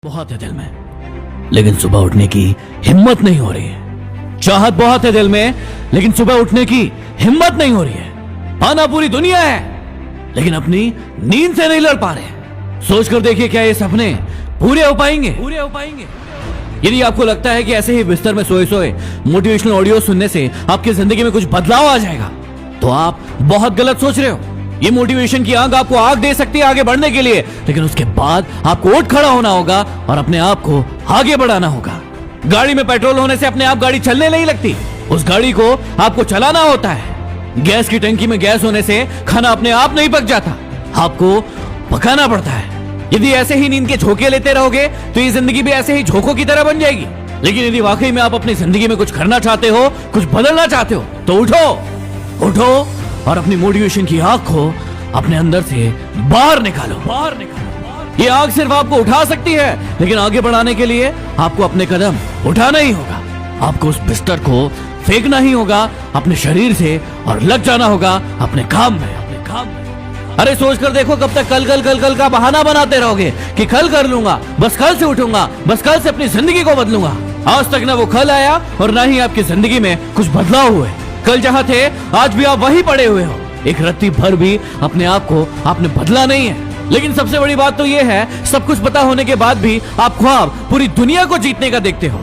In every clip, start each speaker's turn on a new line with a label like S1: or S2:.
S1: बहुत है दिल में, लेकिन सुबह उठने की हिम्मत नहीं हो रही है। चाहत बहुत है दिल में, लेकिन सुबह उठने की हिम्मत नहीं हो रही है। पाना पूरी दुनिया है, लेकिन अपनी नींद से नहीं लड़ पा रहे। सोच कर देखिए, क्या ये सपने पूरे हो पाएंगे? यदि आपको लगता है कि ऐसे ही बिस्तर में सोए सोए मोटिवेशनल ऑडियो सुनने से आपकी जिंदगी में कुछ बदलाव आ जाएगा, तो आप बहुत गलत सोच रहे हो। ये मोटिवेशन की आग आपको आग दे सकती है आगे बढ़ने के लिए, लेकिन उसके बाद आपको उठ खड़ा होना होगा और अपने आप को आगे बढ़ाना होगा। गाड़ी में पेट्रोल होने से अपने आप गाड़ी चलने नहीं लगती, उस गाड़ी को आपको चलाना होता है। गैस की टंकी में गैस होने से खाना अपने आप नहीं पक जाता, आपको पकाना पड़ता है। यदि ऐसे ही नींद के झोंके लेते रहोगे तो ये जिंदगी भी ऐसे ही झोंकों की तरह बन जाएगी। लेकिन यदि वाकई में आप अपनी जिंदगी में कुछ करना चाहते हो, कुछ बदलना चाहते हो, तो उठो और अपनी मोटिवेशन की आग को अपने अंदर से बाहर निकालो। ये आग सिर्फ आपको उठा सकती है, लेकिन आगे बढ़ाने के लिए आपको अपने कदम उठाना ही होगा। आपको उस बिस्तर को फेंकना ही होगा अपने शरीर से और लग जाना होगा अपने काम में। अरे सोच कर देखो, कब तक कल का बहाना बनाते रहोगे कि कल कर लूंगा, बस कल से उठूंगा, बस कल से अपनी जिंदगी को बदलूंगा। आज तक ना वो कल आया और ना ही आपकी जिंदगी में कुछ बदलाव हुए। कल जहां थे आज भी आप वहीं पड़े हुए हो। एक रत्ती भर भी अपने आप को आपने बदला नहीं है। लेकिन सबसे बड़ी बात तो ये है, सब कुछ पता होने के बाद भी आप ख्वाब पूरी दुनिया को जीतने का देखते हो।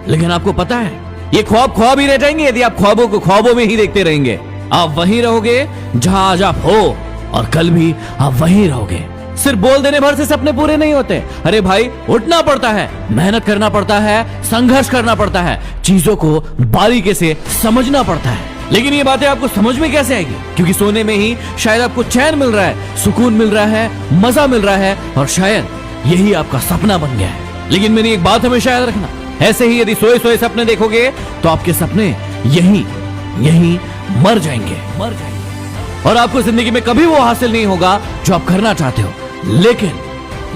S1: लेकिन आपको पता है, ये ख्वाब ही रह जाएंगे यदि आप ख्वाबों को ख्वाबों में ही देखते रहेंगे। आप वहीं रहोगे जहां आज आप हो, और कल भी आप वहीं रहोगे। सिर्फ बोल देने भर से सपने पूरे नहीं होते। अरे भाई, उठना पड़ता है, मेहनत करना पड़ता है, संघर्ष करना पड़ता है, चीजों को बारीकी से समझना पड़ता है। लेकिन ये बातें आपको समझ में कैसे आएगी? क्योंकि सोने में ही शायद आपको चैन मिल रहा है, सुकून मिल रहा है, मजा मिल रहा है, और शायद यही आपका सपना बन गया है। लेकिन मेरी एक बात हमेशा याद रखना, ऐसे ही यदि सोए सोए सपने देखोगे तो आपके सपने यही मर जाएंगे। और आपको जिंदगी में कभी वो हासिल नहीं होगा जो आप करना चाहते हो।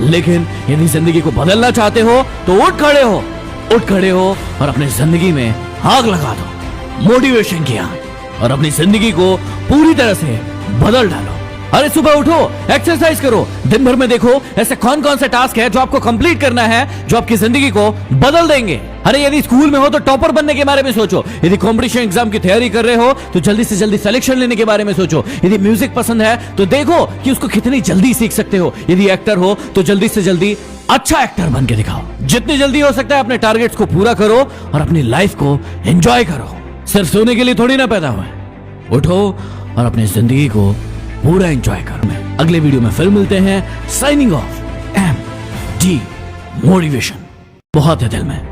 S1: लेकिन यदि जिंदगी को बदलना चाहते हो तो उठ खड़े हो और अपनी जिंदगी में आग लगा दो, मोटिवेशन की आग, और अपनी जिंदगी को पूरी तरह से बदल डालो। अरे सुबह उठो, एक्सरसाइज करो, दिन भर में देखो ऐसे कौन कौन से टास्क है जो आपको कंप्लीट करना है, जो आपकी जिंदगी को बदल देंगे। अरे यदि स्कूल में हो तो टॉपर बनने के बारे में सोचो, यदि कॉम्पिटिशन एग्जाम की तैयारी कर रहे हो तो जल्दी से जल्दी सिलेक्शन लेने के बारे में सोचो, यदि म्यूजिक पसंद है तो देखो कि उसको कितनी जल्दी सीख सकते हो, यदि एक्टर हो तो जल्दी से जल्दी अच्छा एक्टर बन के दिखाओ। जितनी जल्दी हो सकता है अपने टारगेट्स को पूरा करो और अपनी लाइफ को एंजॉय करो। सिर्फ सोने के लिए थोड़ी ना पैदा हुआ है। उठो और अपनी जिंदगी को पूरा एंजॉय करो। अगले वीडियो में फिर मिलते हैं। Signing off, MD motivation. बहुत है दिल में।